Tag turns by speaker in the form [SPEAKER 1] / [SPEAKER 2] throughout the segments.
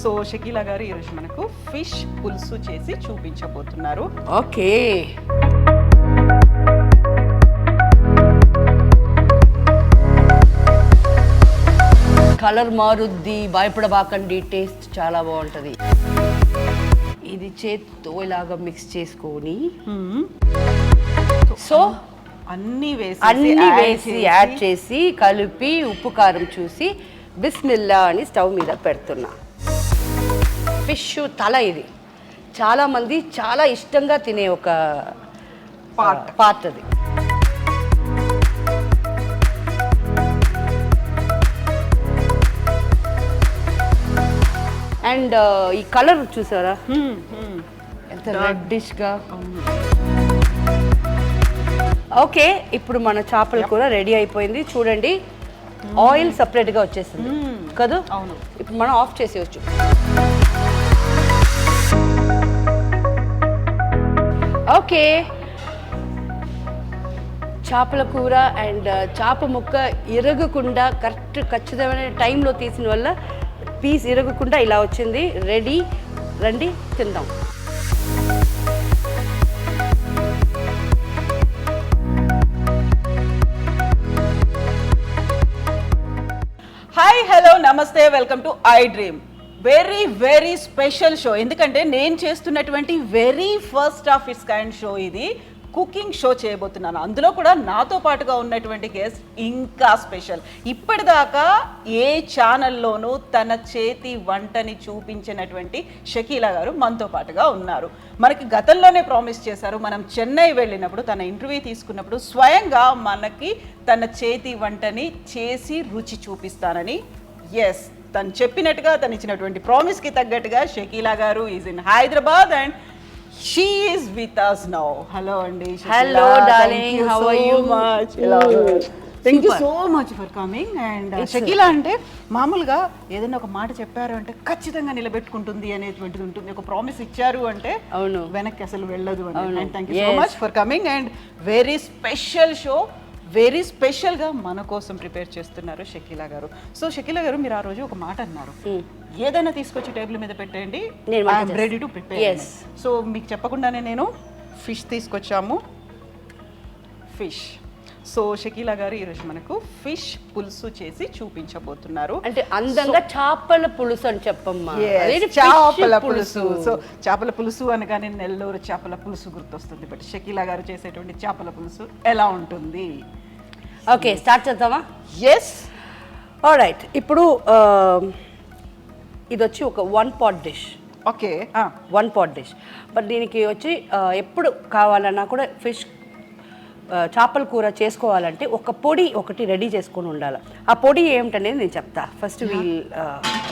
[SPEAKER 1] So Shakeela గారు ఈరోజు మనకు ఫిష్ పులుసు చేసి చూపించబోతున్నారు.
[SPEAKER 2] ఓకే, కలర్ మారుద్ది, భయపడబాకండి, టేస్ట్ చాలా బాగుంటుంది. ఇది చేత్తో ఇలాగా మిక్స్ చేసుకొని సో
[SPEAKER 1] అన్నీ
[SPEAKER 2] వేసి యాడ్ చేసి కలిపి ఉప్పు కారం చూసి బిస్మిల్లా అని స్టవ్ మీద పెడుతున్నా. ఫిష్ తల ఇది చాలా మంది చాలా ఇష్టంగా తినే ఒక పార్ట్ అది. అండ్ ఈ కలర్ చూసారా ఎంత రెడ్డిష్ గా. ఓకే, ఇప్పుడు మన చేపల కూర రెడీ అయిపోయింది. చూడండి, ఆయిల్ సపరేట్ గా వచ్చేసింది కదా.
[SPEAKER 1] అవును,
[SPEAKER 2] ఇప్పుడు మనం ఆఫ్ చేసేయచ్చు. ఓకే, చేపల కూర అండ్ చేప ముక్క ఇరగకుండా ఖచ్చితమైన టైంలో తీసిన వల్ల పీస్ ఇరగకుండా ఇలా వచ్చింది. రెడీ, రండి తిందాం.
[SPEAKER 1] హాయ్, హలో, నమస్తే, welcome to I dream. Very very special show. ఎందుకంటే నేను చేస్తున్నటువంటి very first of it's kind show ఇది. కుకింగ్ షో చేయబోతున్నాను. అందులో కూడా నాతో పాటుగా ఉన్నటువంటి గెస్ట్ ఇంకా స్పెషల్. ఇప్పటిదాకా ఏ ఛానల్లోనూ తన చేతి వంటని చూపించినటువంటి షకీలా గారు మనతో పాటుగా ఉన్నారు. మనకి గతంలోనే ప్రామిస్ చేశారు, మనం చెన్నై వెళ్ళినప్పుడు తన ఇంటర్వ్యూ తీసుకున్నప్పుడు స్వయంగా మనకి తన చేతి వంటని చేసి రుచి చూపిస్తానని. ఎస్, తను చెప్పినట్టుగా, తను ఇచ్చినటువంటి ప్రామిస్కి తగ్గట్టుగా షకీలా గారు is in Hyderabad and she is with us now. Hello andi.
[SPEAKER 2] Hello darling, how are you?
[SPEAKER 1] Thank you so much for coming. And Shakeela అంటే మామూలుగా ఏదైనా ఒక మాట చెప్పారు అంటే ఖచ్చితంగా నిలబెట్టుకుంటుంది అనేటువంటిది ఉంటుంది. ఒక ప్రామిస్ ఇచ్చారు అంటే
[SPEAKER 2] అవును,
[SPEAKER 1] వెనక్కి అసలు వెళ్ళదు అని. And thank you so much for coming. And very special show, very స్పెషల్గా మన కోసం ప్రిపేర్ చేస్తున్నారు షకీలా గారు. సో షకీలా గారు, మీరు ఆ రోజు ఒక మాట అన్నారు, ఏదైనా తీసుకొచ్చి టేబుల్ మీద పెట్టండి, I'm ready to prepare. So మీకు చెప్పకుండానే నేను ఫిష్ తీసుకొచ్చాము. ఫిష్. సో షకీలా గారు ఈరోజు మనకు ఫిష్ పులుసు చేసి చూపించబోతున్నారు.
[SPEAKER 2] అంటే అందంగా చేపల పులుసు అని చెప్పమ్మా.
[SPEAKER 1] చేపల పులుసు. సో చేపల పులుసు అనగానే నెల్లూరు చేపల పులుసు గుర్తొస్తుంది. బట్ షకీలా గారు చేసేటువంటి చేపల పులుసు ఎలా ఉంటుంది?
[SPEAKER 2] ఓకే, స్టార్ట్ చేద్దామా?
[SPEAKER 1] Yes,
[SPEAKER 2] alright. ఇప్పుడు ఇది వచ్చి ఒక 1 pot dish.
[SPEAKER 1] Okay,
[SPEAKER 2] 1 pot dish. But దీనికి వచ్చి ఎప్పుడు కావాలన్నా కూడా ఫిష్ చేపల కూర చేసుకోవాలంటే ఒక పొడి ఒకటి రెడీ చేసుకొని ఉండాలి. ఆ పొడి ఏమిటనేది నేను చెప్తా. ఫస్ట్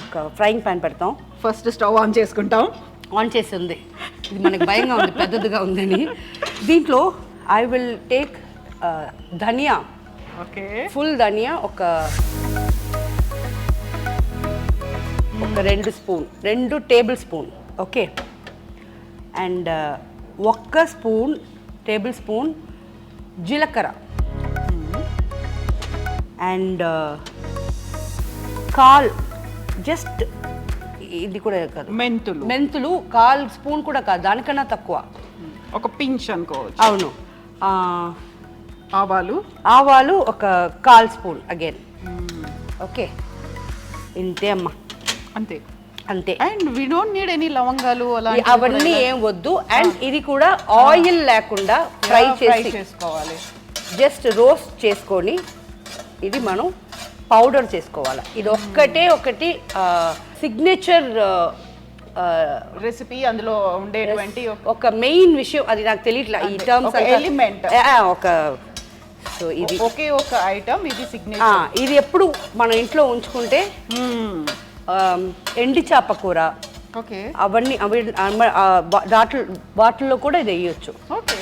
[SPEAKER 2] ఒక ఫ్రైయింగ్ ప్యాన్ పెడతాం.
[SPEAKER 1] ఫస్ట్ స్టవ్ ఆన్ చేసుకుంటాం.
[SPEAKER 2] ఆన్ చేసి ఉంది, ఇది మనకి భయంగా ఉంది, పెద్దదిగా ఉందని. దీంట్లో I will take dhaniya.
[SPEAKER 1] Okay,
[SPEAKER 2] full dhaniya ఒక 2 టేబుల్ స్పూన్. ఓకే, అండ్ 1 టేబుల్ స్పూన్ జీలకర్ర అండ్ జస్ట్ ఇది కూడా కాదు, మెంతులు 1 స్పూన్ కూడా కాదు, దానికన్నా తక్కువ,
[SPEAKER 1] ఒక పించ్ అనుకోవచ్చు.
[SPEAKER 2] అవును.
[SPEAKER 1] ఆవాలు
[SPEAKER 2] ఒక 1 స్పూన్ అగైన్. ఓకే, ఇంతే అమ్మా, అంతే.
[SPEAKER 1] And we don't need any లవంగాలు అలా
[SPEAKER 2] అవన్నీ ఏం వద్దు. అండ్ ఇది కూడా ఆయిల్ లేకుండా ఫ్రై చేసుకోవాలి. జస్ట్ రోస్ట్ చేసుకొని ఇది మనం పౌడర్ చేసుకోవాలి. ఇది ఒకటి సిగ్నేచర్
[SPEAKER 1] రెసిపీ. అందులో ఉండేటువంటి
[SPEAKER 2] ఒక మెయిన్ విషయం అది నాకు తెలియట్లా ఈ టర్మ్స్
[SPEAKER 1] ఎలిమెంట్.
[SPEAKER 2] సో ఇది
[SPEAKER 1] ఒక ఐటమ్, ఇది సిగ్నేచర్.
[SPEAKER 2] ఇది ఎప్పుడు మన ఇంట్లో ఉంచుకుంటే ఎండి చేప కూర,
[SPEAKER 1] ఓకే,
[SPEAKER 2] అవన్నీ బాటిల్లో కూడా ఇది వేయచ్చు.
[SPEAKER 1] ఓకే.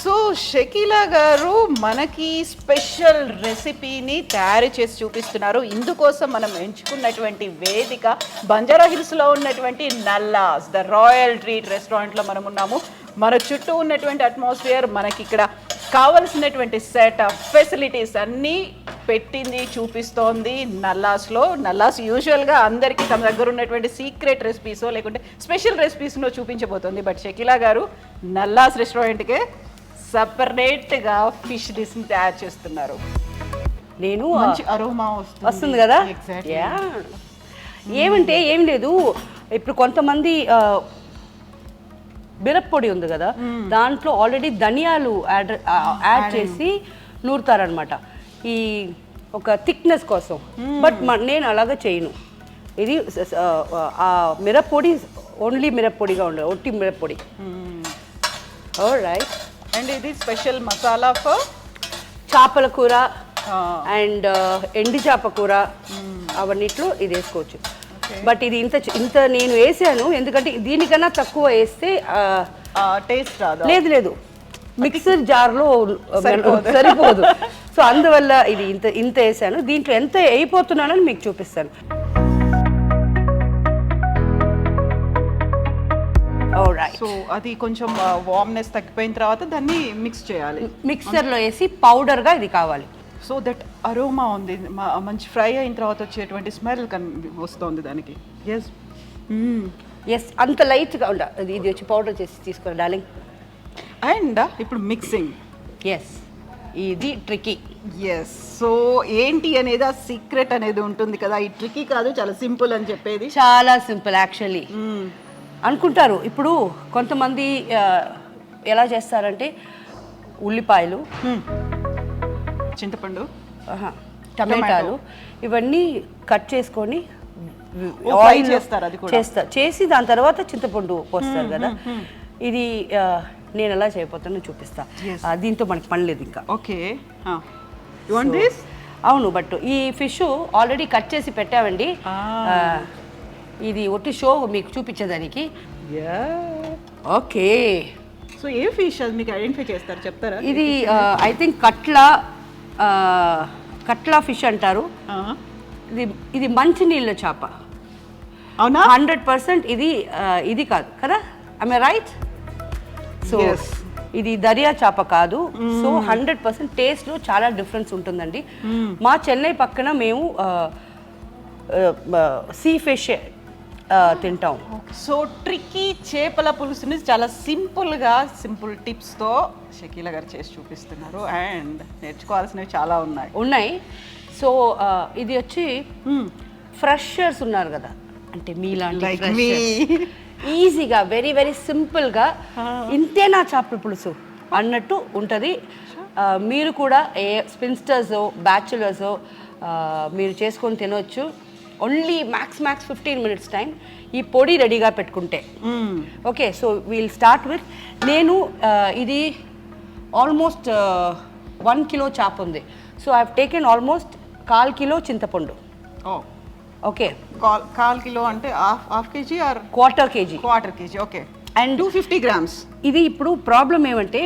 [SPEAKER 1] సో షకీలా గారు మనకి స్పెషల్ రెసిపీని తయారు చేసి చూపిస్తున్నారు. ఇందుకోసం మనం ఎంచుకున్నటువంటి వేదిక బంజారా హిల్స్లో ఉన్నటువంటి నల్లాస్ ద రాయల్ ట్రీట్ రెస్టారెంట్లో మనం ఉన్నాము. మన చుట్టూ ఉన్నటువంటి అట్మాస్ఫియర్, మనకి ఇక్కడ కావలసినటువంటి సెటప్ ఫెసిలిటీస్ అన్నీ పెట్టింది చూపిస్తోంది నల్లాస్లో. నల్లాస్ యూజువల్గా అందరికీ తమ దగ్గర ఉన్నటువంటి సీక్రెట్ రెసిపీసో లేకుంటే స్పెషల్ రెసిపీస్నో చూపించబోతుంది. బట్ షకీలా గారు నల్లాస్ రెస్టారెంట్కే సపరేట్గా ఫిష్ డిష్ని తయారు చేస్తున్నారు.
[SPEAKER 2] నేను
[SPEAKER 1] మంచి అరోమా
[SPEAKER 2] వస్తుంది కదా. ఏమంటే ఏం లేదు, ఇప్పుడు కొంతమంది మిరప్పొడి ఉంది కదా, దాంట్లో ఆల్రెడీ ధనియాలు యాడ్ చేసి నూరుతారనమాట ఈ ఒక థిక్నెస్ కోసం. బట్ నేను అలాగా చేయను. ఇది ఆ మిరప్పొడి ఓన్లీ మిరప్పొడిగా ఉండదు, ఒట్టి మిరప్పొడి. రైట్.
[SPEAKER 1] అండ్ ఇది స్పెషల్ మసాలా ఫర్
[SPEAKER 2] చేపల కూర అండ్ ఎండి చేప కూర అవన్నిట్లో ఇది వేసుకోవచ్చు. బట్ ఇది ఇంత నేను వేసాను ఎందుకంటే దీనికన్నా తక్కువ వేస్తే
[SPEAKER 1] టేస్ట్ రాదు.
[SPEAKER 2] లేదు, మిక్సర్ జార్లో సరిపోదు. సో అందువల్ల ఇది ఇంత వేసాను. దీంట్లో ఎంత అయిపోతున్నానని మీకు చూపిస్తాను.
[SPEAKER 1] సో అది కొంచెం వార్మ్నెస్ తగ్గిపోయిన తర్వాత దాన్ని మిక్స్ చేయాలి.
[SPEAKER 2] మిక్సర్లో వేసి పౌడర్గా ఇది కావాలి.
[SPEAKER 1] సో దట్ అరోమా ఉంది, మంచి ఫ్రై అయిన తర్వాత వచ్చేటువంటి స్మెల్ వస్తుంది దానికి.
[SPEAKER 2] ఎస్ అంత లైట్గా ఉండాలి. ఇది వచ్చి పౌడర్ చేసి తీసుకోవాలి డార్లింగ్.
[SPEAKER 1] అండ్ ఇప్పుడు మిక్సింగ్.
[SPEAKER 2] ఎస్ ఇది ట్రికీ.
[SPEAKER 1] ఎస్. సో ఏంటి అనేది ఆ సీక్రెట్ అనేది ఉంటుంది కదా. ఈ ట్రికీ కాదు, చాలా సింపుల్ అని చెప్పేది.
[SPEAKER 2] చాలా సింపుల్ యాక్చువల్లీ అనుకుంటారు. ఇప్పుడు కొంతమంది ఎలా చేస్తారంటే ఉల్లిపాయలు,
[SPEAKER 1] చింతపండు,
[SPEAKER 2] టమాటాలు ఇవన్నీ కట్ చేసుకొని
[SPEAKER 1] చేస్తారు. అది కూడా
[SPEAKER 2] చేసి దాని తర్వాత చింతపండు పోస్తారు కదా. ఇది నేను ఎలా చేయబోతానో చూపిస్తా. దీంతో మనకి పని లేదు ఇంకా.
[SPEAKER 1] ఓకే.
[SPEAKER 2] అవును, బట్ ఈ ఫిష్ ఆల్రెడీ కట్ చేసి పెట్టామండి. ఇది ఒట్టి షో మీకు చూపించేదానికి. ఓకే.
[SPEAKER 1] సో ఏ ఫిష్ అది మీకు ఐడెంటిఫై చేస్తారు, చెప్తారా?
[SPEAKER 2] ఇది ఐ థింక్ కట్లా ఫిష్ అంటారు. ఇది మంచినీళ్ళ చేప.
[SPEAKER 1] అవునా?
[SPEAKER 2] 100% ఇది కాదు కదా. I right? సో ఇది దర్యా చేప కాదు. సో 100% టేస్ట్లో చాలా డిఫరెన్స్ ఉంటుందండి. మా చెన్నై పక్కన మేము సీ ఫిష్ తింటాం.
[SPEAKER 1] సో ట్రిక్కీ చేపల పులుసుని చాలా సింపుల్ టిప్స్తో షకీలా గారు చేసి చూపిస్తున్నారు. అండ్ నేర్చుకోవాల్సినవి చాలా ఉన్నాయి.
[SPEAKER 2] సో ఇది వచ్చి ఫ్రెషర్స్ ఉన్నారు కదా, అంటే మీలాంటి ఈజీగా వెరీ వెరీ సింపుల్గా ఇంతేనా చేపల పులుసు అన్నట్టు ఉంటుంది. మీరు కూడా స్పిన్స్టర్సో బ్యాచులర్సో మీరు చేసుకొని తినవచ్చు. ఓన్లీ మ్యాక్స్ 15 minutes టైం ఈ పొడి రెడీగా పెట్టుకుంటే. Okay. So we'll start with, నేను ఇది ఆల్మోస్ట్ 1 kilo చేప ఉంది. So I have taken almost 1/4 kilo చింతపండు. ఓకే.
[SPEAKER 1] 1/4 kilo అంటే half KG or
[SPEAKER 2] quarter KG?
[SPEAKER 1] Quarter KG. Okay.
[SPEAKER 2] And
[SPEAKER 1] 250 grams.
[SPEAKER 2] ఇది ఇప్పుడు ప్రాబ్లం ఏమంటే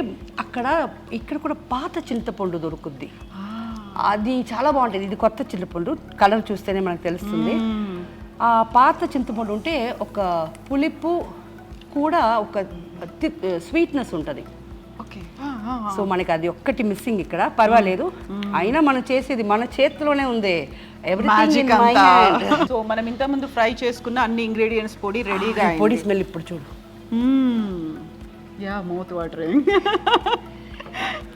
[SPEAKER 2] ఇక్కడ కూడా పాత చింతపండు దొరుకుద్ది. అది చాలా బాగుంటుంది. ఇది కొత్త చింతపండు, కలర్ చూస్తేనే మనకు తెలుస్తుంది. ఆ పాత చింతపండు ఉంటే ఒక పులుపు కూడా ఒక స్వీట్నెస్ ఉంటుంది.
[SPEAKER 1] ఓకే.
[SPEAKER 2] సో మనకి అది ఒక్కటి మిస్సింగ్ ఇక్కడ. పర్వాలేదు, అయినా మనం చేసేది మన చేతిలోనే ఉంది.
[SPEAKER 1] ఎవ్రీథింగ్. సో మనం ఇంతకుముందు ఫ్రై చేసుకున్న అన్ని ఇంగ్రీడియంట్స్ పొడి రెడీగా.
[SPEAKER 2] పొడి స్మెల్ ఇప్పుడు చూడు.
[SPEAKER 1] Mouth watering.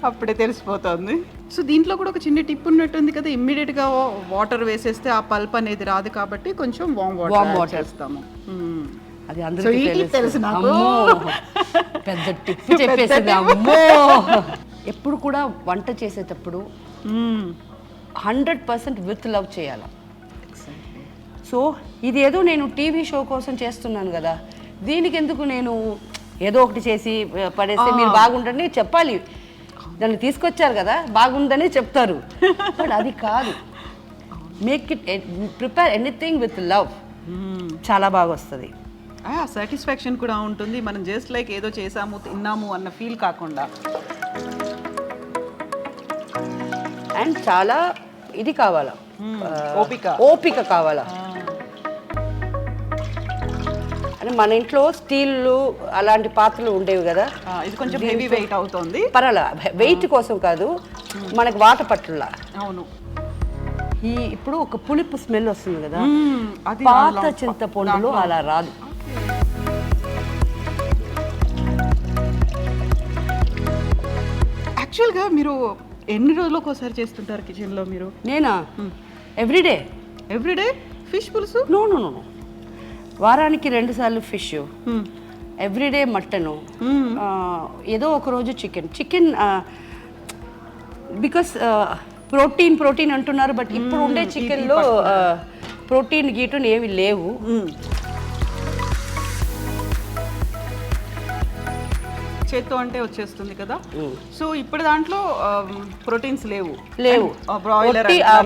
[SPEAKER 1] అప్పుడే తెలిసిపోతుంది. సో దీంట్లో కూడా ఒక చిన్న టిప్ ఉన్నట్టుంది కదా, ఇమ్మీడియట్గా వాటర్ వేసేస్తే ఆ పల్ప్ అనేది రాదు కాబట్టి కొంచెం వామ్ వాటర్ వేస్తాము.
[SPEAKER 2] అది అందరికీ
[SPEAKER 1] తెలుసు నాకు.
[SPEAKER 2] పెద్ద టిప్ చెప్పేసింది. అమ్మో. ఎప్పుడు కూడా వంట చేసేటప్పుడు 100% విత్ లవ్ చేయాలి. సో ఇది ఏదో నేను టీవీ షో కోసం చేస్తున్నాను కదా, దీనికి ఎందుకు నేను ఏదో ఒకటి చేసి పడేస్తే మీరు బాగుంటుందని చెప్పాలి. దాన్ని తీసుకొచ్చారు కదా, బాగుందని చెప్తారు. బట్ అది కాదు. Make it, prepare anything with love. చాలా బాగా వస్తుంది.
[SPEAKER 1] సాటిస్ఫాక్షన్ కూడా ఉంటుంది. మనం జస్ట్ లైక్ ఏదో చేసాము తిన్నాము అన్న ఫీల్ కాకుండా.
[SPEAKER 2] అండ్ చాలా ఇది కావాలా, ఓపిక కావాలా. అంటే మన ఇంట్లో స్టీల్ అలాంటి పాత్రలు ఉండేవి కదా,
[SPEAKER 1] ఇది కొంచెం హెవీ వెయిట్ అవుతుంది.
[SPEAKER 2] పర్వాలా, వెయిట్ కోసం కాదు, మనకు వాటర్ పట్టులా.
[SPEAKER 1] అవును.
[SPEAKER 2] ఇప్పుడు ఒక పులుపు స్మెల్ వస్తుంది కదా,
[SPEAKER 1] అది
[SPEAKER 2] పాత చింతపండులో అలా రాదు.
[SPEAKER 1] యాక్చువల్గా మీరు ఎన్ని రోజులకు ఒకసారి చేస్తుంటారు కిచెన్లో మీరు?
[SPEAKER 2] నేనా ఎవ్రీడే.
[SPEAKER 1] ఎవ్రీడే ఫిష్ పులుసు?
[SPEAKER 2] నో నో నో, వారానికి 2 సార్లు ఫిష్, ఎవ్రీడే మటను, ఏదో ఒక రోజు చికెన్ బికాస్ ప్రోటీన్ అంటున్నారు, బట్ ఇప్పుడు ఉండే చికెన్లో ప్రోటీన్ గీటున్ ఏమి లేవు.
[SPEAKER 1] చేత్తో అంటే వచ్చేస్తుంది కదా, సో ఇప్పుడు దాంట్లో ప్రోటీన్స్ లేవు.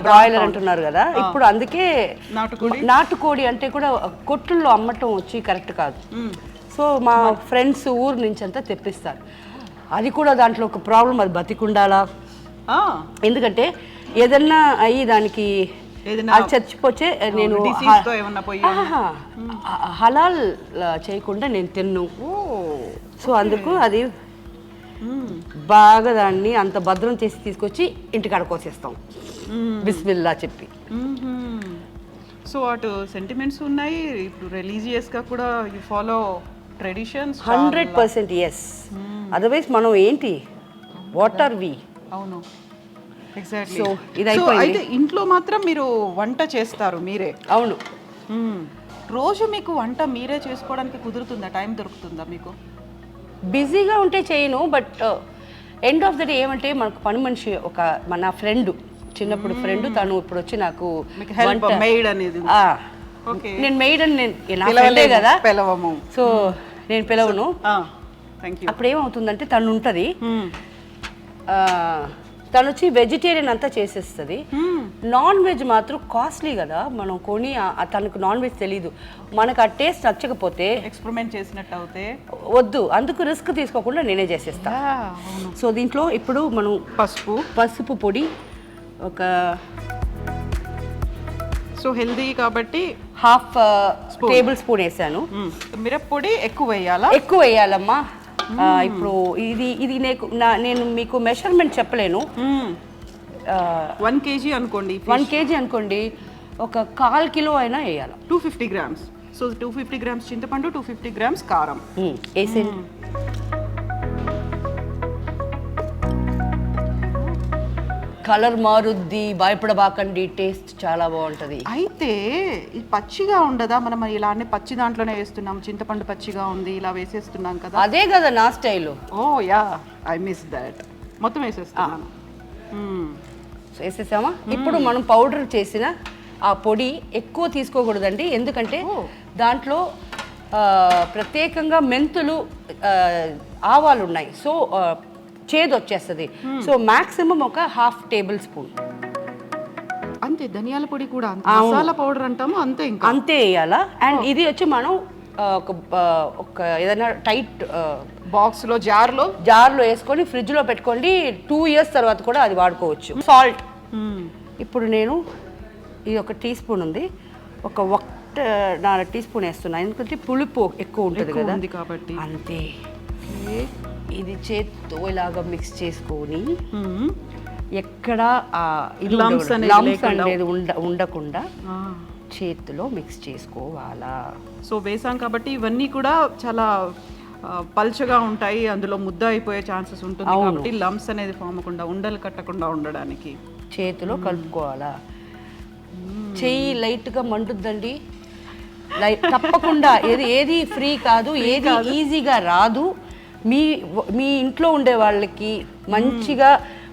[SPEAKER 2] బ్రాయిలర్ అంటున్నారు కదా, ఇప్పుడు అందుకే నాటుకోడి అంటే కూడా కొట్టుల్లో అమ్మటం వచ్చి కరెక్ట్ కాదు. సో మా ఫ్రెండ్స్ ఊరు నుంచి అంతా తెప్పిస్తారు. అది కూడా దాంట్లో ఒక ప్రాబ్లం, అది బతికుండాలా. ఎందుకంటే ఏదన్నా అయ్యి దానికి అది చచ్చిపోతే నేను హలాల్ చేయకుండా నేను తిన్ను. సో అందుకు అది బాగా దాన్ని అంత భద్రం చేసి తీసుకొచ్చి ఇంటికాడ కోసేస్తాం బిస్మిల్లా చెప్పి.
[SPEAKER 1] సో అటు సెంటిమెంట్స్ ఉన్నాయి, ఇప్పుడు రిలీజియస్గా కూడా you follow traditions
[SPEAKER 2] 100%. Yes, otherwise మనం ఏంటి, వాట్ ఆర్ వి?
[SPEAKER 1] అవును, ఎగ్జాక్ట్లీ.
[SPEAKER 2] సో ఇది అయిపోయింది.
[SPEAKER 1] ఇంట్లో మాత్రం మీరు వంట చేస్తారు మీరే?
[SPEAKER 2] అవును.
[SPEAKER 1] రోజు మీకు వంట మీరే చేసుకోవడానికి కుదురుతుందా, టైం దొరుకుతుందా మీకు?
[SPEAKER 2] బిజీగా ఉంటే చేయను, but end of the day ఏమంటే మనకు పని మనిషి ఒక మన ఫ్రెండ్, చిన్నప్పుడు ఫ్రెండ్, తను ఇప్పుడు వచ్చి నాకు
[SPEAKER 1] మెయిడ్ అనేది.
[SPEAKER 2] నేను మెయిడ్ అని నేను కదా
[SPEAKER 1] పిలవము,
[SPEAKER 2] సో నేను పిలవను.
[SPEAKER 1] అప్పుడు
[SPEAKER 2] ఏమవుతుందంటే తను ఉంటుంది, తను వచ్చి వెజిటేరియన్ అంతా చేసేస్తుంది. నాన్ వెజ్ మాత్రం కాస్ట్లీ కదా, మనం కొని తనకు నాన్ వెజ్ తెలీదు, మనకు ఆ టేస్ట్ నచ్చకపోతే
[SPEAKER 1] ఎక్స్పెరిమెంట్ చేసినట్టు అవుతే
[SPEAKER 2] వద్దు, అందుకు రిస్క్ తీసుకోకుండా నేనే చేసేస్తా. సో దీంట్లో ఇప్పుడు మనం పసుపు పొడి ఒక, సో
[SPEAKER 1] హెల్దీ కాబట్టి
[SPEAKER 2] ½ టేబుల్ స్పూన్ వేసాను.
[SPEAKER 1] మిరప్పొడి ఎక్కువ
[SPEAKER 2] వేయాలమ్మా. ఇప్పుడు ఇది నేను మీకు మెషర్మెంట్ చెప్పలేను.
[SPEAKER 1] 1 kg అనుకోండి,
[SPEAKER 2] 1 kg అనుకోండి, ఒక 1/4 కిలో అయినా వేయాలి.
[SPEAKER 1] 250 grams. సో 250 grams చింతపండు, 250 grams కారం
[SPEAKER 2] వేసేయండి. కలర్ మారుద్ది, భయపడబాకండి, టేస్ట్ చాలా బాగుంటుంది.
[SPEAKER 1] అయితే ఇది పచ్చిగా ఉండదా? మనం ఇలానే పచ్చి దాంట్లోనే వేస్తున్నాం, చింతపండు పచ్చిగా ఉంది, ఇలా వేసేస్తున్నాం కదా.
[SPEAKER 2] అదే కదా నా style.
[SPEAKER 1] Oh yeah, I miss that. మొత్తం వేసేస్తున్నాను.
[SPEAKER 2] వేసేసామా? ఇప్పుడు మనం పౌడర్ చేసిన ఆ పొడి ఎక్కువ తీసుకోకూడదండి, ఎందుకంటే దాంట్లో ప్రత్యేకంగా మెంతులు, ఆవాలు ఉన్నాయి, సో చేదు వచ్చేస్తుంది. సో మాక్సిమం ఒక ½ టేబుల్ స్పూన్
[SPEAKER 1] అంతే. ధనియాల పొడి కూడా మసాలా పౌడర్ అంటాము, అంతే, ఇంకా
[SPEAKER 2] అంతే వేయాలా. అండ్ ఇది వచ్చి మనం ఒక ఏదైనా టైట్
[SPEAKER 1] బాక్స్లో జార్లో
[SPEAKER 2] వేసుకొని ఫ్రిడ్జ్లో పెట్టుకోండి. 2 years తర్వాత కూడా అది వాడుకోవచ్చు. సాల్ట్ ఇప్పుడు నేను ఇది ఒక టీ స్పూన్ ఉంది, ఒక 1.5 టీ స్పూన్ వేస్తున్నా, ఎందుకంటే పులుపు ఎక్కువ ఉంటుంది కదా కాబట్టి. అంతే. ఇది చేత్తో ఇలాగా మిక్స్ చేసుకొని ఎక్కడ ఇది లమ్స్ అనేది ఉండకుండా చేతిలో మిక్స్ చేసుకోవాలా.
[SPEAKER 1] సో వేసాం కాబట్టి ఇవన్నీ కూడా చాలా పల్చగా ఉంటాయి, అందులో ముద్ద అయిపోయే ఛాన్సెస్ ఉంటుంది కాబట్టి లమ్స్ అనేది ఫామ్ అవ్వకుండా, ఉండలు కట్టకుండా ఉండడానికి
[SPEAKER 2] చేతిలో కలుపుకోవాలా. చెయ్యి లైట్గా మండుద్దండి, తప్పకుండా. ఏది ఫ్రీ కాదు, ఏది ఈజీగా రాదు. మీ ఇంట్లో ఉండే వాళ్ళకి మంచిగా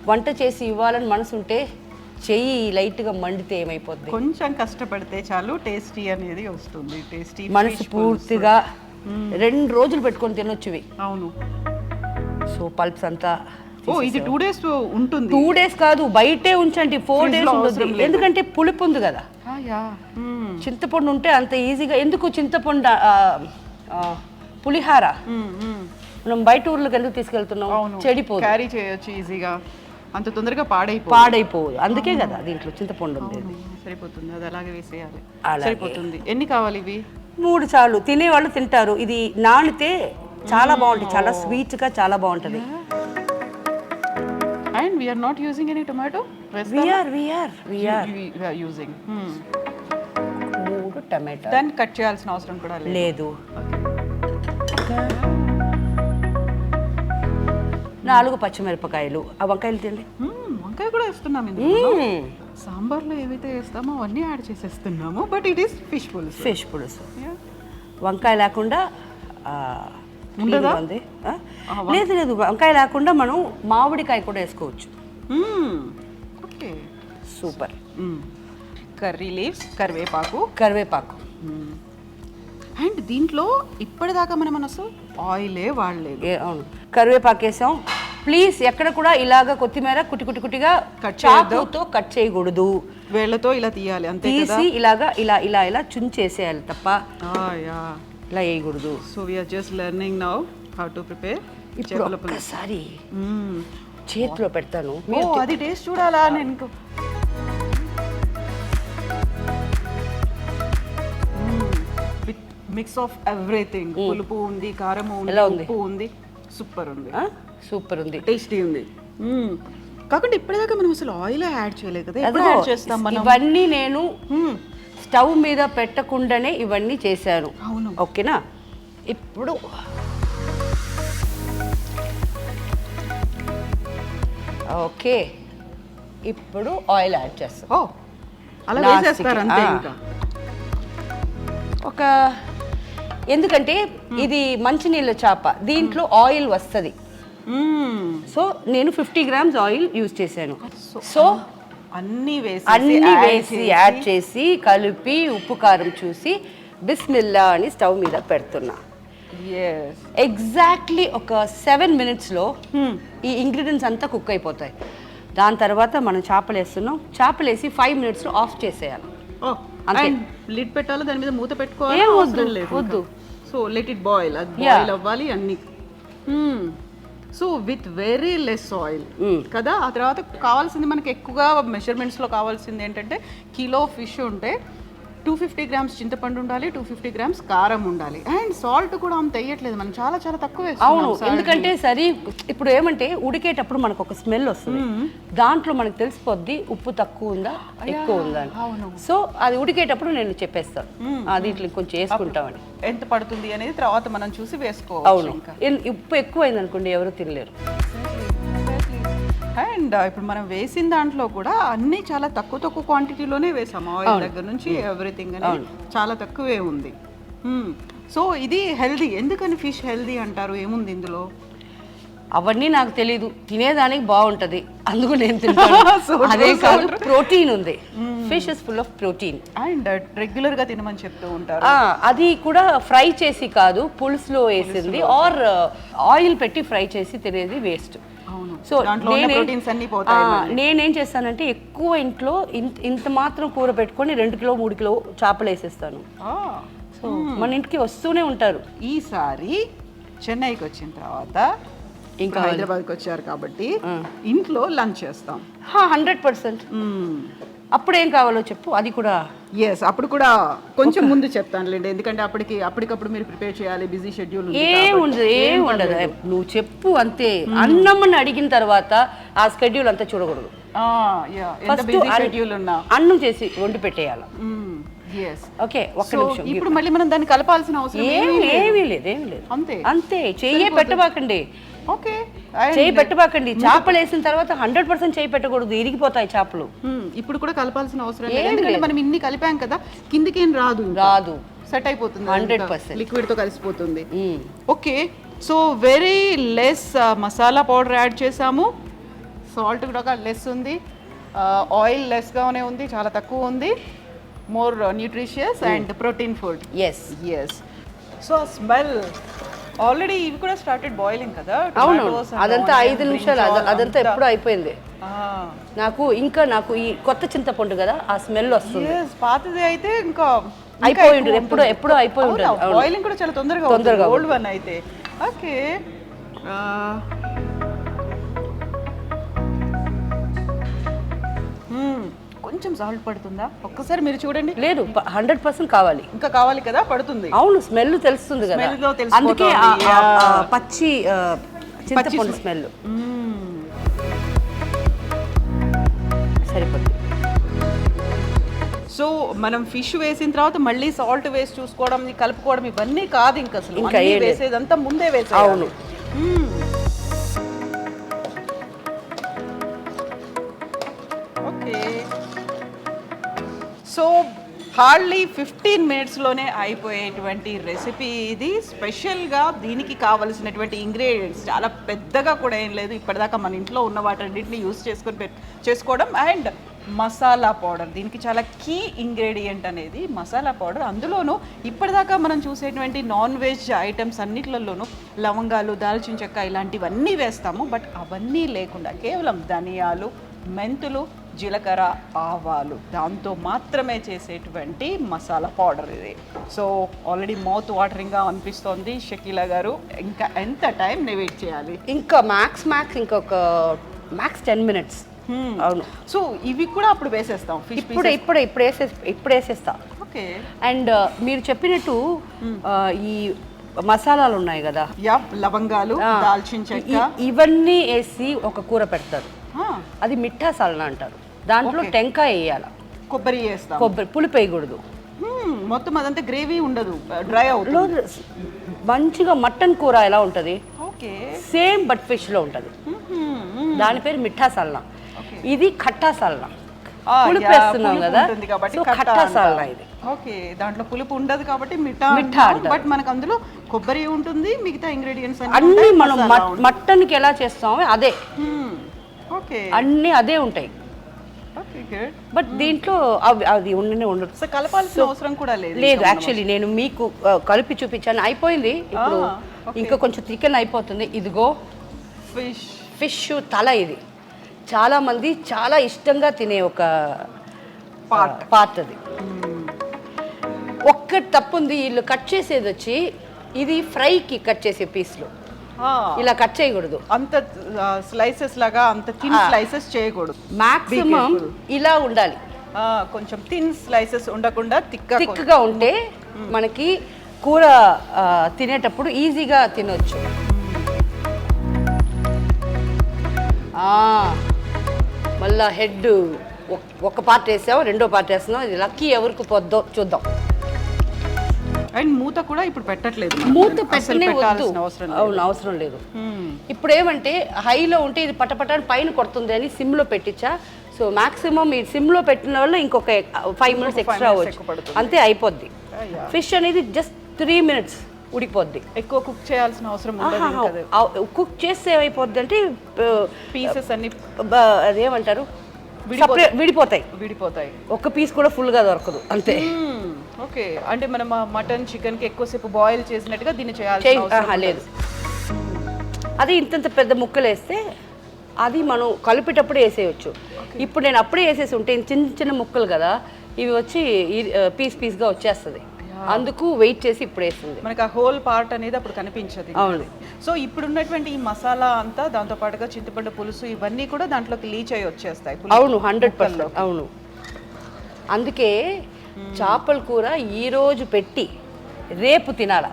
[SPEAKER 2] వంట చేసి ఇవ్వాలని మనసు ఉంటే చెయ్యి లైట్గా మండితే ఏమైపోద్ది,
[SPEAKER 1] కొంచెం కష్టపడితే చాలు టేస్టీ అనేది వస్తుంది. టేస్టీ
[SPEAKER 2] మనసు పూర్తిగా 2 రోజులు పెట్టుకొని తినొచ్చువి.
[SPEAKER 1] అవును.
[SPEAKER 2] సో పల్ప్స్ అంతా
[SPEAKER 1] ఇది 2 days ఉంటుంది.
[SPEAKER 2] 2 days కాదు, బయటే ఉంచండి, 4 days ఉంటుంది, ఎందుకంటే పులుపు ఉంది కదా. చింతపండు ఉంటే అంత ఈజీగా ఎందుకు, చింతపండు పులిహార మనం బయట ఊర్లకు ఎందుకు తీసుకెళ్తున్నాం, చెడిపోదు,
[SPEAKER 1] క్యారీ చేయొచ్చు ఈజీగా, అంత తొందరగా
[SPEAKER 2] పాడైపోదు. అందుకే కదా దీంట్లో చింతపండు ఉంది.
[SPEAKER 1] సరిపోతుంది, అది అలాగే వేసేయాలి, సరిపోతుంది. ఎన్ని కావాలి ఇవి?
[SPEAKER 2] 3 చాలు, తినేవాళ్ళు తింటారు. ఇది నానితే చాలా బాగుంటుంది, చాలా స్వీట్గా చాలా బాగుంటుంది.
[SPEAKER 1] And we're not using any tomato.
[SPEAKER 2] we are
[SPEAKER 1] using
[SPEAKER 2] 3 tomato.
[SPEAKER 1] దాన్ని కట్ చేయాల్సిన అవసరం కూడా
[SPEAKER 2] లేదు. 4 పచ్చిమిరపకాయలు. ఆ వంకాయలు తిండి.
[SPEAKER 1] వంకాయ కూడా వేస్తున్నాం ఇందులో. సాంబార్లో ఏవైతే వేస్తామో అవన్నీ యాడ్ చేసేస్తున్నాము. But it is fish pulusu.
[SPEAKER 2] వంకాయ లేకుండా ఉంది. లేదు వంకాయ లేకుండా మనం మామిడికాయ కూడా వేసుకోవచ్చు.
[SPEAKER 1] Okay,
[SPEAKER 2] super.
[SPEAKER 1] కర్రీ లీవ్స్, కరివేపాకు. అండ్ దీంట్లో ఇప్పటిదాకా మనం అసలు ఆయిలే వాడలేదు.
[SPEAKER 2] అవును, కరివేపాకు వేసాం. ప్లీజ్ ఎక్కడ కూడా ఇలాగ కొత్తిమీర కుట్టిగా చాకుతో కట్ చేయకూడదు.
[SPEAKER 1] వేళ్ళతో ఇలా తీయాలి అంతే కదా.
[SPEAKER 2] తీసి ఇలా చుంచేసేయాలి తప్ప ఇలా వేయకూడదు.
[SPEAKER 1] So we are just learning now how to prepare.
[SPEAKER 2] ఇప్పుడు ఒక్కసారి చేతిలో పెడతాను.
[SPEAKER 1] అది టేస్ట్ చూడాలా నేను. With mix of everything. పులుపు ఉంది, కారం ఉంది, ఉప్పు ఉంది. సూపర్ ఉంది, టేస్టీ ఉంది. కాకుండా ఇప్పటిదాకా మనం అసలు ఆయిల్ యాడ్ చేయలేదు కదా. ఎప్పుడు యాడ్ చేస్తాం మనం?
[SPEAKER 2] ఇవన్నీ నేను స్టవ్ మీద పెట్టకుండానే ఇవన్నీ చేశాను.
[SPEAKER 1] అవును,
[SPEAKER 2] ఓకేనా. ఇప్పుడు ఓకే, ఇప్పుడు ఆయిల్ యాడ్ చేస్తాం.
[SPEAKER 1] అలా వేసేస్తారు అంతే. ఇంకా
[SPEAKER 2] ఒక ఎందుకంటే ఇది మంచినీళ్ళ చేప, దీంట్లో ఆయిల్ వస్తుంది. సో నేను 50 grams ఆయిల్ యూజ్ చేశాను. సో
[SPEAKER 1] అన్నీ
[SPEAKER 2] వేసి యాడ్ చేసి కలిపి ఉప్పు కారం చూసి బిస్మిల్లా అని స్టవ్ మీద పెడుతున్నా. ఎగ్జాక్ట్లీ ఒక 7 minutesలో ఈ ఇంగ్రీడియంట్స్ అంతా కుక్ అయిపోతాయి. దాని తర్వాత మనం చేపలు వేస్తున్నాం. చేపలు వేసి 5 minutesలో ఆఫ్ చేసేయాలి.
[SPEAKER 1] లిడ్ పెట్టాలి, దాని మీద మూత పెట్టుకోవాలి.
[SPEAKER 2] ఏం వద్దు.
[SPEAKER 1] So let it boil. అది బాయిల్ అవ్వాలి అన్ని. So with very less oil కదా. ఆ తర్వాత కావాల్సింది మనకి ఎక్కువగా మెజర్మెంట్స్లో కావాల్సింది ఏంటంటే కిలో ఫిష్ ఉంటే 250 grams చింతపండు ఉండాలి, 250 grams కారం ఉండాలి. అండ్ సాల్ట్ కూడా అంత వేయట్లేదు మనం, చాలా తక్కువ వేస్తాం.
[SPEAKER 2] అవును, ఎందుకంటే ఇప్పుడు ఏమంటే ఉడికేటప్పుడు మనకు ఒక స్మెల్ వస్తుంది. దాంట్లో మనకు తెలిసిపోద్ది ఉప్పు తక్కువ ఉందా ఎక్కువ ఉందా అని. సో అది ఉడికేటప్పుడు నేను చెప్పేస్తాను దీంట్లో కొంచెం వేసుకుంటామని.
[SPEAKER 1] ఎంత పడుతుంది అనేది తర్వాత మనం చూసి వేసుకోవాలి.
[SPEAKER 2] అవును, ఉప్పు ఎక్కువైంది అనుకోండి ఎవరు తినలేరు.
[SPEAKER 1] అండ్ ఇప్పుడు మనం వేసిన దాంట్లో కూడా అన్ని చాలా తక్కువ క్వాంటిటీలోనే వేసాము. ఆయిల్ దగ్గర నుంచి ఎవ్రీథింగ్ అనేది చాలా తక్కువే ఉంది. సో ఇది హెల్దీ. ఎందుకని ఫిష్ హెల్దీ అంటారు? ఏముంది ఇందులో?
[SPEAKER 2] అవన్నీ నాకు తెలీదు, తినేదానికి బాగుంటది అందుకు నేను తింటాను. అదే కాదు, ప్రోటీన్ ఉంది. Fish is full of protein.
[SPEAKER 1] And regular గా తినమని చెప్తూ ఉంటారు.
[SPEAKER 2] అది కూడా ఫ్రై చేసి కాదు, పులుసులో వేసింది ఆర్ ఆయిల్ పెట్టి ఫ్రై చేసి తినేది వేస్ట్. సో నేనేం చేస్తానంటే ఎక్కువ ఇంట్లో ఇంత మాత్రం కూర పెట్టుకొని 2 కిలో 3 కిలో చేపలు వేసేస్తాను. సో మన ఇంటికి వస్తూనే ఉంటారు.
[SPEAKER 1] ఈసారి చెన్నైకి వచ్చిన తర్వాత ఇంకా హైదరాబాద్కి వచ్చారు కాబట్టి ఇంట్లో లంచ్ చేస్తాం
[SPEAKER 2] 100%. అప్పుడు ఏం కావాలో చెప్పు, అది కూడా.
[SPEAKER 1] అప్పుడు కూడా కొంచెం ముందు చెప్తానులేండి, ఎందుకంటే అప్పటికప్పుడు మీరు ప్రిపేర్ చేయాలి, బిజీ షెడ్యూల్.
[SPEAKER 2] ఏం ఉండదు, నువ్వు చెప్పు అంతే. అన్నం అడిగిన తర్వాత ఆ షెడ్యూల్ అంతా చూడకూడదు. అన్నం చేసి వండి పెట్టేయాలి. ఓకే, ఒక్క నిమిషం.
[SPEAKER 1] ఇప్పుడు మళ్ళీ మనం దాన్ని కలపాల్సిన అవసరం
[SPEAKER 2] ఏమీ లేదు. అంతే చెయ్యే పెట్టబాకండి.
[SPEAKER 1] ఓకే,
[SPEAKER 2] చేయి పెట్టబాకండి. చేపలు వేసిన తర్వాత 100% చేయి పెట్టకూడదు, ఇరిగిపోతాయి చేపలు.
[SPEAKER 1] ఇప్పుడు కూడా కలపాల్సిన అవసరం లేదు, ఎందుకంటే మనం ఇన్ని కలిపాం కదా, కిందికేం రాదు, సెట్ అయిపోతుంది.
[SPEAKER 2] 100%
[SPEAKER 1] లిక్విడ్ తో కలిసిపోతుంది. Okay, so very less masala powder add చేసాము. సాల్ట్ కూడా లెస్ ఉంది, ఆయిల్ లెస్ గానే ఉంది, చాలా తక్కువ ఉంది. More nutritious and protein food. Yes. So smell already ఇవి కూడా స్టార్టెడ్ బాయిలింగ్ కదా.
[SPEAKER 2] అవును, అదంతా 5 నిమిషాలు, అదంతా ఎప్పుడు అయిపోయింది. నాకు ఈ కొత్త చింతపండు కదా, ఆ స్మెల్ వస్తుంది.
[SPEAKER 1] పాతది అయితే ఇంకా
[SPEAKER 2] అయిపోయి ఉంటుంది, ఎప్పుడు అయిపోయి ఉంటుంది.
[SPEAKER 1] బాయిలింగ్ కూడా చాలా తొందరగా ఓల్డ్ వన్ అయితే. ఓకే, కొంచెం సాల్ట్ పడుతుందా ఒక్కసారి మీరు చూడండి.
[SPEAKER 2] లేదు, 100% కావాలి.
[SPEAKER 1] ఇంకా కావాలి కదా, పడుతుంది.
[SPEAKER 2] అవును, స్మెల్ తెలుస్తుంది కదా, అందుకే పచ్చి చింతపండు స్మెల్. సరిపోతుంది.
[SPEAKER 1] సో మనం ఫిష్ వేసిన తర్వాత మళ్ళీ సాల్ట్ వేసి చూసుకోవడం కలుపుకోవడం ఇవన్నీ కాదు ఇంకా అసలు
[SPEAKER 2] ఇంకా
[SPEAKER 1] అన్నీ
[SPEAKER 2] ఏం లేదు.
[SPEAKER 1] వేసేదంతా ముందే వేసేయాలి.
[SPEAKER 2] అవును.
[SPEAKER 1] ఓకే, సో హార్డ్లీ 15 మినిట్స్లోనే అయిపోయేటువంటి రెసిపీ ఇది. స్పెషల్గా దీనికి కావలసినటువంటి ఇంగ్రీడియంట్స్ చాలా పెద్దగా కూడా ఏం లేదు, ఇప్పటిదాకా మన ఇంట్లో ఉన్న వాటన్నిటిని యూస్ చేసుకోవడం. అండ్ మసాలా పౌడర్ దీనికి చాలా కీ ఇంగ్రీడియంట్ అనేది మసాలా పౌడర్. అందులోనూ ఇప్పటిదాకా మనం చూసేటువంటి నాన్ వెజ్ ఐటమ్స్ అన్నిట్లలోనూ లవంగాలు, దాల్చిన చెక్క ఇలాంటివన్నీ వేస్తాము. బట్ అవన్నీ లేకుండా కేవలం ధనియాలు, మెంతులు, జీలకర్ర, ఆవాలు దాంతో మాత్రమే చేసేటువంటి మసాలా పౌడర్ ఇది. సో ఆల్రెడీ మౌత్ వాటరింగ్గా అనిపిస్తోంది షకీలా గారు. ఇంకా ఎంత టైం వెయిట్ చేయాలి?
[SPEAKER 2] ఇంకా మ్యాక్స్ ఇంకొక 10 మినిట్స్. అవును.
[SPEAKER 1] సో ఇవి కూడా అప్పుడు వేసేస్తాం ఫిష్
[SPEAKER 2] ఇప్పుడు వేసేస్తా.
[SPEAKER 1] ఓకే.
[SPEAKER 2] అండ్ మీరు చెప్పినట్టు ఈ మసాలాలు ఉన్నాయి కదా,
[SPEAKER 1] లవంగాలు, దాల్చిన చెక్క
[SPEAKER 2] ఇవన్నీ వేసి ఒక కూర పెడతారు. అది మిఠా సాలనా అంటారు. దాంట్లో టెంకాయ వేయాలి,
[SPEAKER 1] కొబ్బరి వేస్తాం.
[SPEAKER 2] కొబ్బరి పులుపు వేయకూడదు.
[SPEAKER 1] మొత్తం అదంతా గ్రేవీ ఉండదు, డ్రై అవుతుంది.
[SPEAKER 2] మంచిగా మటన్ కూర ఎలా ఉంటుంది
[SPEAKER 1] ఓకే
[SPEAKER 2] సేమ్ బట్ ఫిష్ లో ఉంటుంది. దాని పేరు మిఠా సాలనా. ఇది ఖట్టా సాలనా. పులుపు వేస్తున్నాం కదా, సో ఖట్టా సాలనా ఇది.
[SPEAKER 1] ఓకే, దాంట్లో పులుపు ఉండదు కాబట్టి మిఠా. బట్ మనకు అందులో కొబ్బరి ఉంటుంది, మిగతా ఇంగ్రీడియంట్స్
[SPEAKER 2] అన్ని మనం మటన్ కి ఎలా చేస్తామో అదే.
[SPEAKER 1] ఓకే,
[SPEAKER 2] అన్ని అదే ఉంటాయి.
[SPEAKER 1] Okay good.
[SPEAKER 2] బట్ దీంట్లో అది ఉండదు.
[SPEAKER 1] సో కలపాల్సిన అవసరం కూడా లేదు.
[SPEAKER 2] యాక్చువల్లీ నేను మీకు కలిపి చూపించాను, అయిపోయింది. ఇప్పుడు ఇంకా కొంచెం చికెన్ అయిపోతుంది. ఇదిగో ఫిష్ తల. ఇది చాలా మంది చాలా ఇష్టంగా తినే ఒక పార్ట్ అది. ఒక్కటి తప్పుంది, వీళ్ళు కట్ చేసేది వచ్చి ఇది ఫ్రైకి కట్ చేసే పీస్లు ఇలా కట్ చేయకూడదు.
[SPEAKER 1] అంత స్లైసెస్ లాగా అంత థిన్ స్లైసెస్ చేయకూడదు.
[SPEAKER 2] మాక్సిమం ఇలా ఉండాలి.
[SPEAKER 1] కొంచెం థిన్ స్లైసెస్ ఉండకుండా
[SPEAKER 2] థిక్గా ఉంటే మనకి కూర తినేటప్పుడు ఈజీగా తినొచ్చు. మళ్ళా హెడ్ ఒక పార్ట్ వేసాము, రెండో పార్ట్ వేస్తున్నాం. ఇది లక్కీ ఎవరికి పొద్దో చూద్దాం.
[SPEAKER 1] అండ్ మూత కూడా ఇప్పుడు పెట్టట్లేదు,
[SPEAKER 2] మూత పెట్టనే వద్దు. అవును, అవసరం లేదు. ఇప్పుడు ఏమంటే హైలో ఉంటే ఇది పటపట పైన కొడుతుంది అని సిమ్లో పెట్టించా. సో మాక్సిమం ఈ సిమ్లో పెట్టిన వల్ల ఇంకొక 5 మినిట్స్ ఎక్స్ట్రా అవ్వచ్చు, అంతే అయిపోద్ది. ఫిష్ అనేది జస్ట్ 3 మినిట్స్ ఉడిపోద్ది.
[SPEAKER 1] ఎక్కువ కుక్ చేయాల్సిన అవసరం ఉండదు.
[SPEAKER 2] కుక్ చేస్తే ఏమైపోద్ది అంటే
[SPEAKER 1] పీసెస్ అన్ని
[SPEAKER 2] అదేమంటారు విడిపోతాయి. ఒక్క పీస్ కూడా ఫుల్గా దొరకదు, అంతే.
[SPEAKER 1] ఓకే, అంటే మనం మటన్ చికెన్కి ఎక్కువసేపు బాయిల్ చేసినట్టుగా దీన్ని చేయాల్సిన
[SPEAKER 2] లేదు. అది ఇంతంత పెద్ద ముక్కలు వేస్తే అది మనం కలిపేటప్పుడు వేసేయచ్చు. ఇప్పుడు నేను అప్పుడే వేసేసి ఉంటే చిన్న చిన్న ముక్కలు కదా, ఇవి వచ్చి పీస్గా వచ్చేస్తుంది. అందుకు వెయిట్ చేసి ఇప్పుడు వేస్తుంది.
[SPEAKER 1] మనకి ఆ హోల్ పార్ట్ అనేది అప్పుడు కనిపించదు.
[SPEAKER 2] అవును.
[SPEAKER 1] సో ఇప్పుడు ఉన్నటువంటి ఈ మసాలా అంతా దాంతో పాటుగా చింతపండు పులుసు ఇవన్నీ కూడా దాంట్లోకి లీచ్ అయ్యి వచ్చేస్తాయి.
[SPEAKER 2] అవును, 100%. అవును. అందుకే చేపల కూర ఈరోజు పెట్టి రేపు తినాల.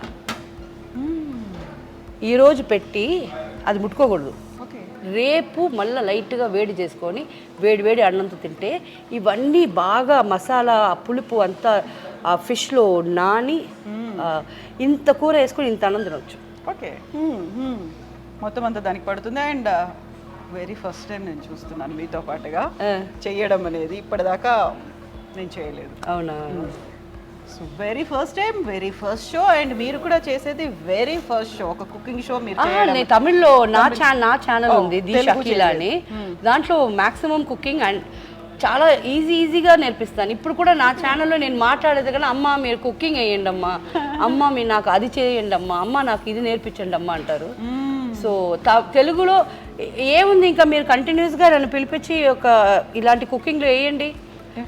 [SPEAKER 2] ఈరోజు పెట్టి అది ముట్టుకోకూడదు. రేపు మళ్ళీ లైట్గా వేడి చేసుకొని వేడి అన్నంతో తింటే ఇవన్నీ బాగా మసాలా పులుపు అంతా ఆ ఫిష్లో నాని ఇంత కూర వేసుకొని ఇంత అన్నం తినవచ్చు.
[SPEAKER 1] ఓకే, మొత్తం అంతా దానికి పడుతుంది. అండ్ వెరీ ఫస్ట్ టైం నేను చూస్తున్నాను మీతో పాటుగా చెయ్యడం అనేది. ఇప్పటిదాకా నేను చేయలేదు.
[SPEAKER 2] అవునా?
[SPEAKER 1] So very first time, very first show. And మీరు కూడా చేసేది వెరీ ఫస్ట్ షో, ఒక కుకింగ్ షో మీరు చేయడం.
[SPEAKER 2] తమిళ్లో నా ఛానల్ ఉంది ది షకీలా అని. దాంట్లో మాక్సిమం కుకింగ్ అండ్ చాలా ఈజీగా నేర్పిస్తాను. ఇప్పుడు కూడా నా ఛానల్లో నేను మాట్లాడేది కానీ అమ్మ మీరు కుకింగ్ వేయండి అమ్మా, అమ్మ మీరు నాకు అది చేయండి అమ్మా, అమ్మ నాకు ఇది నేర్పించండి అమ్మ అంటారు. సో తెలుగులో ఏముంది, ఇంకా మీరు కంటిన్యూస్గా నన్ను పిలిపించి ఒక ఇలాంటి కుకింగ్లో వేయండి,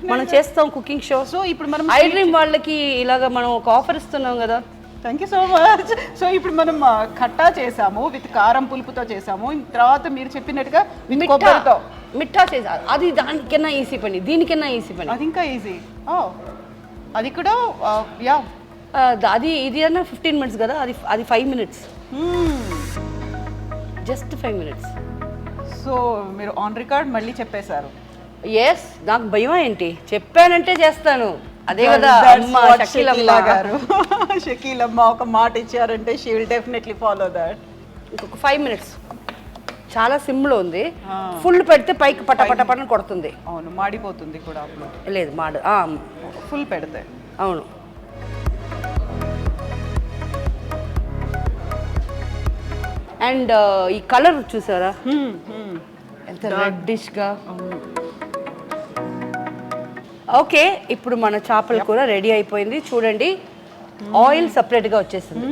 [SPEAKER 2] మనం చేస్తాం కుకింగ్ షో.
[SPEAKER 1] సో ఇప్పుడు మనం
[SPEAKER 2] ఐ డ్రీమ్ వాళ్ళకి ఇలాగ మనం ఒక ఆఫర్ ఇస్తున్నాం కదా.
[SPEAKER 1] Thank you so much. So ఇప్పుడు మనం ఖట్టా చేసాము, విత్ కారం పులుపుతో చేసాము. తర్వాత మీరు చెప్పినట్టుగా కొబ్బరితో
[SPEAKER 2] మిఠా చేసా. అది దానికన్నా ఈజీ పని, దీనికన్నా ఈజీ పని.
[SPEAKER 1] అది ఇంకా ఈజీ. అది కూడా యా,
[SPEAKER 2] అది ఇది అన్నా 15 మినిట్స్ కదా, అది 5 మినిట్స్, జస్ట్ 5 మినిట్స్.
[SPEAKER 1] సో మీరు ఆన్ రికార్డ్ మళ్ళీ చెప్పేశారు.
[SPEAKER 2] ఎస్, నాకు భయం ఏంటి, చెప్పానంటే చేస్తాను. అదే కదా అమ్మ షకీలమ్మ
[SPEAKER 1] గారు. షకీలమ్మ ఒక మాట ఇచ్చారంటే she will definitely follow that.
[SPEAKER 2] ఇంకొక 5 minutes. చాలా సిమ్లో ఉంది. ఫుల్ పెడితే పైకి పటపటపటని కొడుతుంది.
[SPEAKER 1] అవును, మాడిపోతుంది కూడా అప్పుడు.
[SPEAKER 2] లేదు మాడు,
[SPEAKER 1] ఫుల్ పెడితే.
[SPEAKER 2] అవును. అండ్ ఈ కలర్ చూసారా ఎంత రెడ్డిష్గా. ఓకే, ఇప్పుడు మన చేపల కూర రెడీ అయిపోయింది. చూడండి, ఆయిల్ సపరేట్గా వచ్చేసింది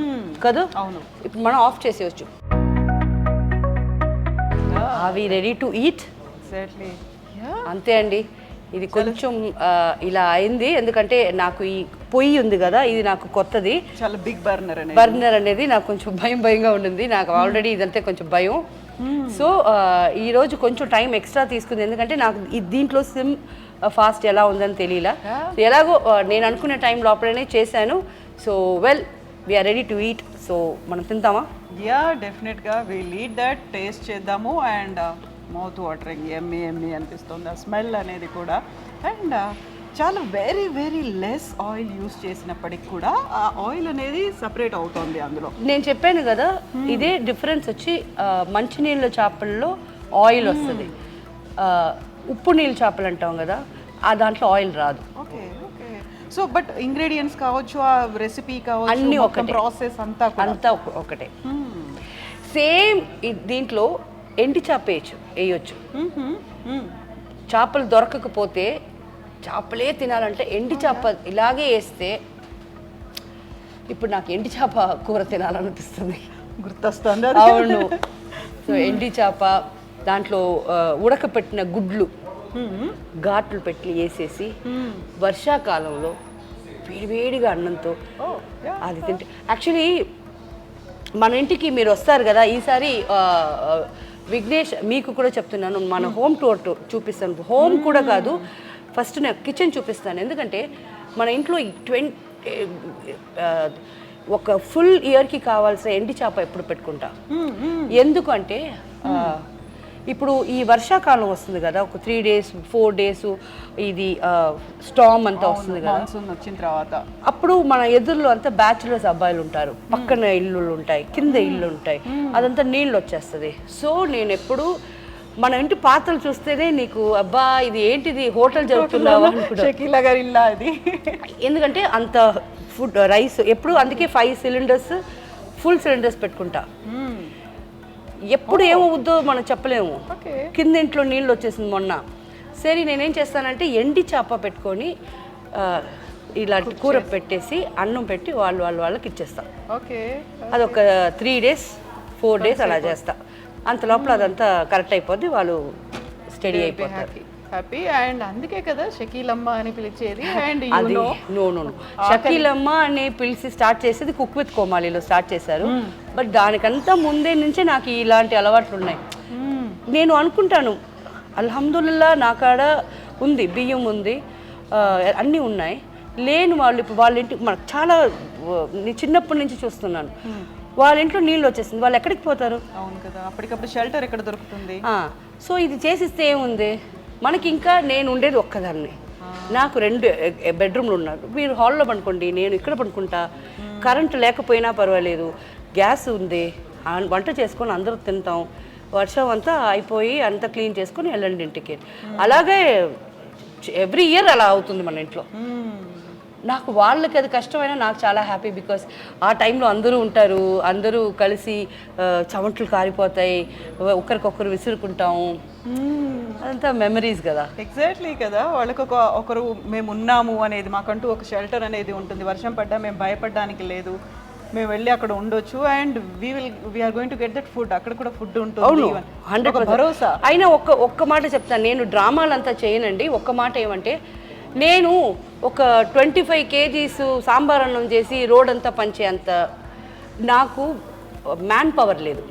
[SPEAKER 2] కదా.
[SPEAKER 1] అవును,
[SPEAKER 2] ఇప్పుడు మనం ఆఫ్ చేసేయచ్చు. అవి రెడీ టు ఈట్.
[SPEAKER 1] ఎగ్జాక్ట్లీ.
[SPEAKER 2] అంతే అండి. ఇది కొంచెం ఇలా అయింది ఎందుకంటే నాకు ఈ పొయ్యి ఉంది కదా, ఇది నాకు కొత్తది.
[SPEAKER 1] చాలా బిగ్
[SPEAKER 2] బర్నర్ అనేది నాకు కొంచెం భయంగా ఉండింది. నాకు ఆల్రెడీ ఇదంటే కొంచెం భయం. సో ఈరోజు కొంచెం టైం ఎక్స్ట్రా తీసుకుంది ఎందుకంటే నాకు దీంట్లో సిమ్ ఫాస్ట్ ఎలా ఉందని తెలియలా. ఎలాగో నేను అనుకునే టైం లోపలనే చేశాను. So well, we're ready to eat. So మనం తింటామా?
[SPEAKER 1] యా, డెఫినెట్గా విల్ ఈట్ దట్. టేస్ట్ చేద్దాము. అండ్ మౌత్ వాటరింగ్, ఎమ్మి అనిపిస్తుంది ఆ స్మెల్ అనేది కూడా. అండ్ చాలా very very less oil use చేసినప్పటికి కూడా ఆ ఆయిల్ అనేది సపరేట్ అవుతుంది అందులో.
[SPEAKER 2] నేను చెప్పాను కదా, ఇదే డిఫరెన్స్ వచ్చి మంచినీళ్ళ చేపల్లో ఆయిల్ వస్తుంది, ఉప్పు నీళ్ళ చేపలు అంటాం కదా, ఆ దాంట్లో ఆయిల్ రాదు.
[SPEAKER 1] Okay okay. So but ingredients కావచ్చు, ఆ రెసిపీ కావచ్చు,
[SPEAKER 2] అన్నీ ఒకటే,
[SPEAKER 1] ప్రాసెస్ అంతా
[SPEAKER 2] ఒకటే. సేమ్ దీంట్లో ఎండి చేప వేయచ్చు. చేపలు దొరకకపోతే, చేపలే తినాలంటే ఎండి చేప ఇలాగే వేస్తే, ఇప్పుడు నాకు ఎండి చేప కూర తినాలనిపిస్తుంది,
[SPEAKER 1] గుర్తొస్తుంది.
[SPEAKER 2] అవును. సో ఎండి చేప దాంట్లో ఉడకపెట్టిన గుడ్లు ఘాట్లు పెట్టి వేసేసి వర్షాకాలంలో వేడివేడిగా అన్నంతో అది తింటే. యాక్చువల్లీ మన ఇంటికి మీరు వస్తారు కదా ఈసారి, విఘ్నేష్ మీకు కూడా చెప్తున్నాను, మన హోమ్ టూర్ చూపిస్తాను. హోమ్ కూడా కాదు, ఫస్ట్ నేను కిచెన్ చూపిస్తాను. ఎందుకంటే మన ఇంట్లో ఒక ఫుల్ ఇయర్కి కావాల్సిన ఎండి చేప ఎప్పుడు పెట్టుకుంటా. ఎందుకంటే ఇప్పుడు ఈ వర్షాకాలం వస్తుంది కదా, ఒక 3 days 4 days ఇది స్టామ్ అంతా వస్తుంది కదా,
[SPEAKER 1] వచ్చిన తర్వాత
[SPEAKER 2] అప్పుడు మన ఎదురులో అంతా బ్యాచులర్స్ అబ్బాయిలు ఉంటారు, పక్కన ఇల్లు ఉంటాయి, కింద ఇల్లు ఉంటాయి, అదంతా నీళ్ళు వచ్చేస్తుంది. సో నేను ఎప్పుడు మన ఇంటి పాత్రలు చూస్తేనే నీకు అబ్బా ఇది ఏంటిది హోటల్ జరుగుతున్నావా
[SPEAKER 1] షకీలా గారి ఇల్లా అది.
[SPEAKER 2] ఎందుకంటే అంత ఫుడ్ రైస్ ఎప్పుడు, అందుకే 5 cylinders ఫుల్ సిలిండర్స్ పెట్టుకుంటా. ఎప్పుడు ఏమవుద్దో మనం చెప్పలేము. కింద ఇంట్లో నీళ్ళు వచ్చేసింది మొన్న. సరే నేనేం చేస్తానంటే ఎండి చేప పెట్టుకొని ఇలాంటి కూర పెట్టేసి అన్నం పెట్టి వాళ్ళకి ఇచ్చేస్తాను. అదొక 3 days 4 days అలా చేస్తా. అంత లోపల అదంతా కరెక్ట్ అయిపోద్ది, వాళ్ళు స్టడీ అయిపోతారు.
[SPEAKER 1] హ్యాపీ. అండ్ అందుకే కదా షకీలమ్మ అని పిలిచేది. అండ్
[SPEAKER 2] అది నో షకీలమ్మ అని పిలిచి స్టార్ట్ చేసేది కుక్ విత్ కోమాలిలో స్టార్ట్ చేశారు. బట్ దానికంతా ముందే నుంచే నాకు ఇలాంటి అలవాట్లు ఉన్నాయి. నేను అనుకుంటాను అల్హమ్దుల్లా నా కాడ ఉంది, బియ్యం ఉంది, అన్నీ ఉన్నాయి. లేని వాళ్ళు ఇప్పుడు వాళ్ళ ఇంటికి మనకు చాలా చిన్నప్పటి నుంచి చూస్తున్నాను, వాళ్ళ ఇంట్లో నీళ్ళు వచ్చేసింది, వాళ్ళు ఎక్కడికి పోతారు?
[SPEAKER 1] అవును కదా, అప్పటికప్పుడు షెల్టర్ ఎక్కడ దొరుకుతుంది?
[SPEAKER 2] సో ఇది చేసిస్తే ఏముంది మనకి. ఇంకా నేను ఉండేది ఒక్కదాన్ని, నాకు 2 bedroomలు ఉన్నారు. మీరు హాల్లో పడుకోండి, నేను ఇక్కడ పడుకుంటా. కరెంటు లేకపోయినా పర్వాలేదు, గ్యాస్ ఉంది, వంట చేసుకొని అందరూ తింటాం. వర్షం అంతా అయిపోయి అంతా క్లీన్ చేసుకొని వెళ్ళండి ఇంటికి. అలాగే ఎవ్రీ ఇయర్ అలా అవుతుంది మన ఇంట్లో. నాకు వాళ్ళకి అది కష్టమైనా నాకు చాలా హ్యాపీ, బికాస్ ఆ టైంలో అందరూ ఉంటారు, అందరూ కలిసి చమట్లు కారిపోతాయి, ఒకరికొకరు విసురుకుంటాము, అదంతా మెమరీస్ కదా.
[SPEAKER 1] ఎగ్జాక్ట్లీ కదా, వాళ్ళకి ఒకరు మేము ఉన్నాము అనేది, మాకంటూ ఒక షెల్టర్ అనేది ఉంటుంది. వర్షం పడ్డా మేము భయపడడానికి లేదు, మేము వెళ్ళి అక్కడ ఉండొచ్చు. And we're going to get that food, అక్కడ కూడా ఫుడ్ ఉంటుంది. 100% భరోసా.
[SPEAKER 2] అయినా ఒక్క మాట చెప్తాను, నేను డ్రామాలంతా చేయనండి. ఒక్క మాట ఏమంటే, నేను ఒక 25 kgs సాంబార్ అన్నం చేసి రోడ్ అంతా పంచే అంత నాకు మ్యాన్ పవర్ లేదు,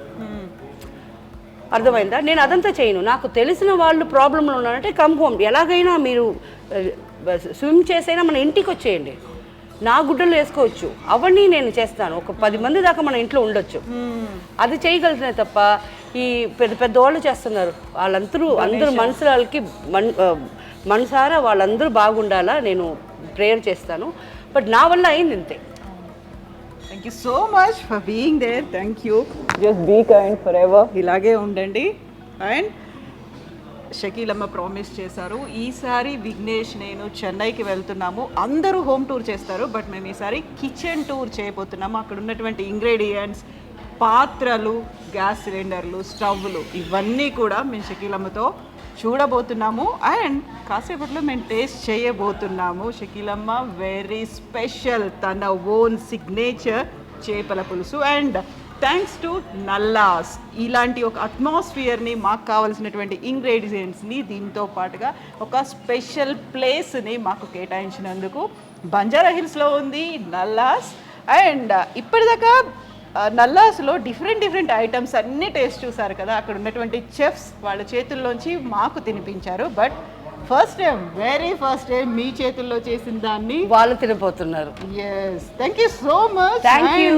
[SPEAKER 2] అర్థమైందా? నేను అదంతా చేయను. నాకు తెలిసిన వాళ్ళు ప్రాబ్లంలో ఉన్నారంటే కమ్ హోమ్, ఎలాగైనా మీరు స్విమ్ చేసైనా మన ఇంటికి వచ్చేయండి, నా గుడ్డలు వేసుకోవచ్చు, అవన్నీ నేను చేస్తాను. ఒక 10 మంది దాకా మన ఇంట్లో ఉండొచ్చు, అది చేయగలుగుతానే తప్ప ఈ పెద్ద పెద్దవాళ్ళు చేస్తున్నారు, అందరూ మనసులకి మనసారా వాళ్ళందరూ బాగుండాలా నేను ప్రేయర్ చేస్తాను. బట్ నా వల్ల అయింది ఇంతే.
[SPEAKER 1] Thank you so much for being there. Thank you. Just be kind forever ఎవర్. ఇలాగే ఉండండి. అండ్ షకీలమ్మ ప్రామిస్ చేశారు, ఈసారి విఘ్నేష్ నేను చెన్నైకి వెళ్తున్నాము, అందరూ హోమ్ టూర్ చేస్తారు, బట్ మేము ఈసారి కిచెన్ టూర్ చేయబోతున్నాము. అక్కడ ఉన్నటువంటి ఇంగ్రీడియంట్స్, పాత్రలు, గ్యాస్ సిలిండర్లు, స్టవ్లు ఇవన్నీ కూడా మేము షకీలమ్మతో చూడబోతున్నాము. అండ్ కాసేపట్లో మేము టేస్ట్ చేయబోతున్నాము. షకీలమ్మ వెరీ స్పెషల్ తన ఓన్ సిగ్నేచర్ చేపల పులుసు. అండ్ థ్యాంక్స్ టు నల్లాస్ ఇలాంటి ఒక అట్మాస్ఫియర్ని, మాకు కావాల్సినటువంటి ఇంగ్రీడియంట్స్ని, దీంతో పాటుగా ఒక స్పెషల్ ప్లేస్ని మాకు కేటాయించినందుకు. బంజారా హిల్స్లో ఉంది నల్లాస్. అండ్ ఇప్పటిదాకా నల్లాస్లో డిఫరెంట్ ఐటమ్స్ అన్నీ టేస్ట్ చూసారు కదా, అక్కడ ఉన్నటువంటి చెఫ్స్ వాళ్ళ చేతుల్లోంచి మాకు తినిపించారు. బట్ వెరీ ఫస్ట్ టైం మీ చేతుల్లో చేసిన దాన్ని
[SPEAKER 2] వాళ్ళు తినబోతున్నారు.
[SPEAKER 1] Yes, thank you so much.
[SPEAKER 2] Thank you.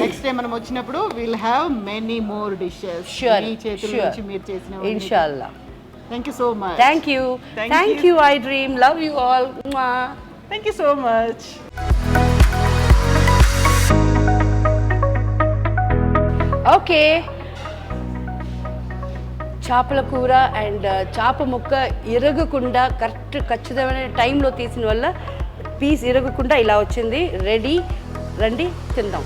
[SPEAKER 1] Next time మనం వచ్చినప్పుడు will have many more dishes మీ చేతుల నుంచి మీరు చేసిన.
[SPEAKER 2] ఇన్షాల్లా.
[SPEAKER 1] Thank you so much.
[SPEAKER 2] Thank you. IDream. Love you all.
[SPEAKER 1] Thank you so much.
[SPEAKER 2] Okay, చేపల కూర అండ్ చేప ముక్క ఇరగకుండా ఖచ్చితమైన టైంలో తీసిన వల్ల పీస్ ఇరగకుండా ఇలా వచ్చింది. రెడీ, రండి తిందాం.